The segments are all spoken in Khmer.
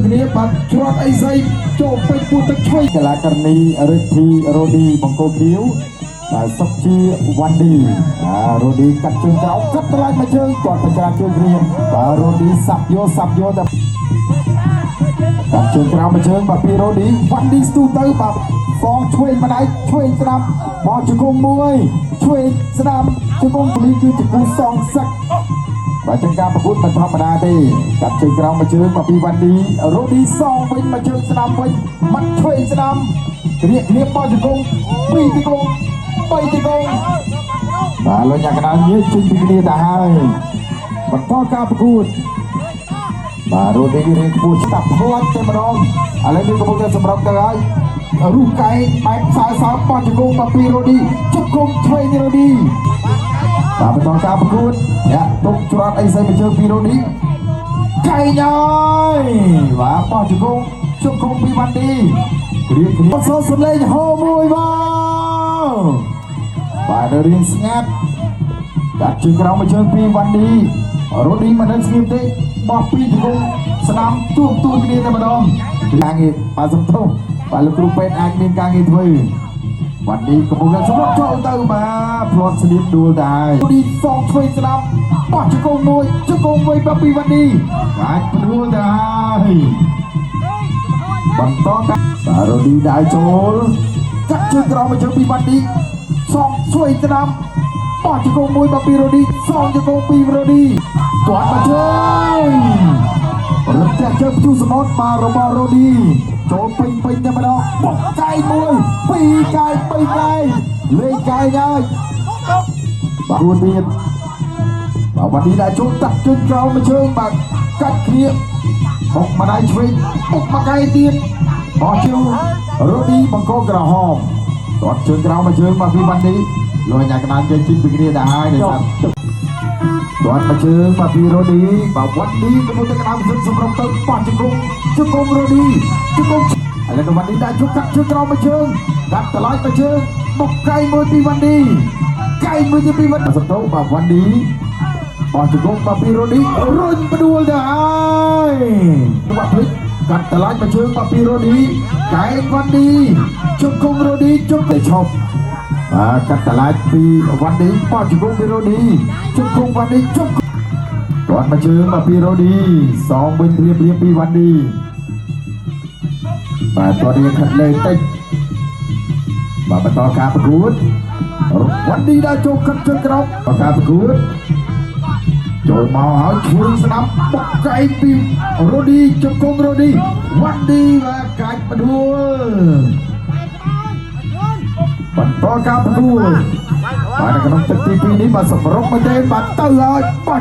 គ្នាបាត់ច្រត់អីស្អីចូលពេញពួតទឹកឆ្វេងកីឡាករនីរិទ្ធីរ៉ូឌីបង្គោលខៀវបាទសុកជាវ៉ាន់ឌីរ៉ូឌីកាត់ជើងក្រោមកាត់ថ្លៃមកជើងគាត់បច្រាជើងគ្រាបាទរ៉ូឌីសាប់យកតែកាត់ជើងក្រោមមកជើងបាទពីរ៉ូឌីវ៉ាន់ឌីស្ទូទៅបាទសងឆ្វេងម្ដាយឆ្វេងស្ដាំបោះជង្គង់មួយឆ្វេងស្ដាំជង្គង់នេះគឺជាគូសងសឹកបាទចឹងការប្រកួតមិនធម្មតាទេកាត់ជើងក្រោមមកជើងមកពីវ៉ាន់ឌីរ៉ូឌីសងវិញមកជើងស្ដាំវិញមិនឆ្វេងស្ដាំរៀបបោះជង្គង់ពីរជង្គង់3ជង្គង់បាទលោកអ្នកកណ្ដាលញើសជិះពីគ្នាទៅហើយបន្តការប្រកួតបាទរ៉ូឌីរៀងខ្ពស់ស្ដាប់ផ្លាច់តែម្ដងឥឡូវនេះកំពុងតែសម្រុកទៅហើយរូបកាយបែបសើបោះជង្គង់មកពីរ៉ូឌីជង្គង់ឆ្វេងរ៉ូឌីបាទបន្តការប្រកួតអ្នកទុកច្រត់អីស្អីមកជើងពីរ៉ូឌីកែងហើយបាទបោះជង្គង់ពីវ៉ាន់ឌីរៀបគ្នាសូសលេងហោមួយបាទរៀងស្ងាត់កាត់ជើងក្រោមមកជើងពីវ៉ាន់ឌីរ៉ូឌីមិនដឹងស្ងៀមទេបោះពីជង្គង់ស្ដាំទួគ្នាតែម្ដងការងារបាទសំទោសបាទលោកគ្រូពេទ្យអាចមានការងារធ្វើវ៉ាន់ឌីកំពុងតែសម្រុកចូលទៅបាទផ្្លាត់ស្លៀកដួលទៅហើយរ៉ូឌីសងឆ្វេងស្ដាំបោះជង្គង់មួយជង្គង់វិញមកពីវ៉ាន់ឌីបាទផ្ដួលទៅហើយបន្តការបាទរ៉ូឌីដើរចូលកាត់ជើងក្រោមមកជើងពីវ៉ាន់ឌីសងឆ្វេងស្ដាំបោះជង្គង់មួយមកពីរ៉ូឌីសងជង្គង់ពីរ៉ូឌីទាត់មកជើងរត់តែជើងព្យុះសមុទ្របាទរបស់រ៉ូឌីចូលពេញតែម្ដងបោះកាយមួយពីរកាយ3កាយលេងកាយហើយបាទរួនទៀតបាទវ៉ាន់ឌីដែលចូលតាក់ជើងក្រោមមកជើងបាទកាច់គ្នាបុកម្ដាយឆ្វេងបុកមកកាយទៀតបោះជើងរ៉ូឌីបង្គោលក្រហមទាត់ជើងក្រោមមកជើងមកពីវ៉ាន់ឌីលោកអ្នកកណ្ដាលជើងជីកពីគ្នាទៅហើយនេះបាទទាត់មកជើងមកពីរ៉ូឌីបាទវ៉ាន់ឌីកំពុងតែក្តាមសិនសម្រាប់ទៅបោះជង្គង់រ៉ូឌីជង្គង់ឥឡូវវ៉ាន់ឌីដាក់ជុកកាត់ជើងក្រោមមកជើងកាត់តម្លៃមកជើងបុកកាយមួយពីវ៉ាន់ឌីកាយមួយពីវ៉ាន់ឌីសំទោសបាទវ៉ាន់ឌីបោះជង្គង់មកពីរ៉ូឌីរុញផ្ដួលទៅហើយបាក់ភ្លេចកាត់តម្លៃមកជើងមកពីរ៉ូឌីកាយវ៉ាន់ឌីជង្គង់រ៉ូឌីជុកតែឈប់កាត់តឡាច់ពីវ៉ាន់ឌីបោះជង្គង់ពីរ៉ូឌីជង្គង់វ៉ាន់ឌីជុកគាត់មកជើងមកពីរ៉ូឌីសងវិញរៀបពីវ៉ាន់ឌីបាទគាត់រៀបខាត់លើតិចបាទបន្តការប្រកួតវ៉ាន់ឌីđãចូលកាត់ជើងក្រោមការប្រកួតចូលមកហើយឈួនស្ដាប់បុកកែងពីរ៉ូឌីជង្គង់រ៉ូឌីវ៉ាន់ឌីបាទកាច់ផ្ដួលបន្តការប្រកួតបាទនៅក្នុងទឹកទី2នេះបាទសម្រុកមកទេបាទទៅហើយបោះ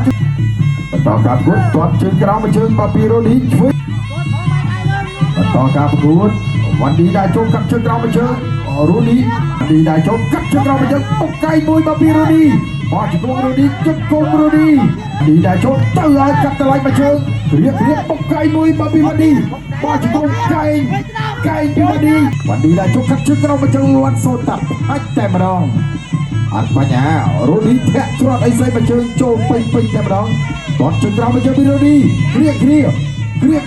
បន្តការប្រកួតទាត់ជើងក្រោមមកជើងបាទពីរ៉ូឌីឆ្វេងបន្តការប្រកួតវ៉ាន់ឌីđãចូលកាត់ជើងក្រោមមកជើងរ៉ូឌីđãចូលកាត់ជើងក្រោមមកជើងបុកកែងមួយបាទពីរ៉ូឌីបោះជង្គង់រ៉ូឌីជង្គង់រ៉ូឌីđãចូលទៅហើយកាត់តម្លៃមកជើងរៀបបុកកែងមួយបាទពីវ៉ាន់ឌីបោះជង្គង់កែងពីវ៉ាន់ឌីđãចូលកាត់ជើងក្រោមមកជើងលាន់សូតាប់អាចតែម្ដងអត់បញ្ហារ៉ូឌីធាក់ច្រត់អីស្អីមកជើងចូលពេញតែម្ដងទាត់ជើងក្រោមមកជើងពីរ៉ូឌី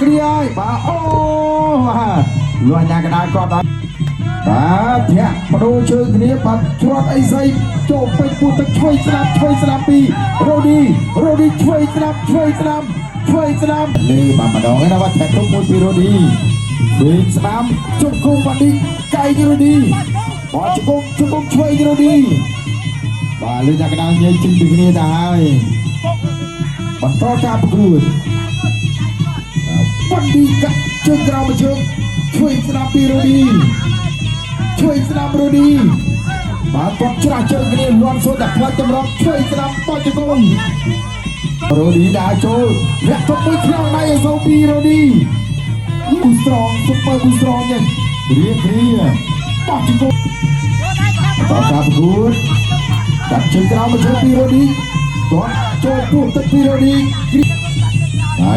គ្រាហើយបាទអូបាទលួចញ៉ាកណ្ដាលគាត់ហើយបាទធាក់បដូរជើងគ្នាបាទច្រត់អីស្អីចូលពេញពួតទឹកឆ្វេងស្ដាំពីរ៉ូឌីឆ្វេងស្ដាំនេះបាទម្ដងឯណាបាទធាក់ទុកមួយពីរ៉ូឌីវិញស្ដាំជង្គង់វ៉ាន់ឌីកែងរ៉ូឌីបោះជង្គង់ឆ្វេងរ៉ូឌីបាទលើញ៉ាកណ្ដាលញ៉ៃជិះពីគ្នាទៅហើយបន្តការប្រកួតវ៉ាន់ឌីកាត់ជើងក្រោមមកជើងឆ្វេងស្ដាំពីរ៉ូឌីបាទគាត់ច្រាស់ជើងគ្នាលាន់សូនតែផ្លាច់តម្រង់ឆ្វេងស្ដាំបោះជង្គង់រ៉ូឌីđãចូលលាក់ទុកមួយក្នុងដៃឲ្យសូពីរ៉ូឌីស៊ូស្រងស៊ុបស៊ូស្រងយ៉ាងរៀបបោះជង្គង់តការប្រកួតកាត់ជើងក្រោមមកជើងពីរ៉ូឌីគាត់ចូលពោះទឹកពីរ៉ូឌី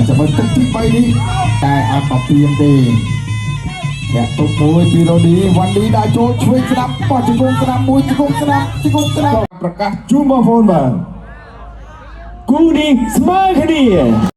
ចាំមើលទឹកទី3នេះតែអត់បព្រៀងទេអ្នកទុកមួយពីរ៉ូឌីវ៉ាន់ឌីđãចូលឆ្វេងស្ដាប់បោះជង្គង់ស្ដាប់មួយជង្គង់ស្ដាប់ប្រកាសជូនបងប្អូនបាទគូនេះស្មើគ្នា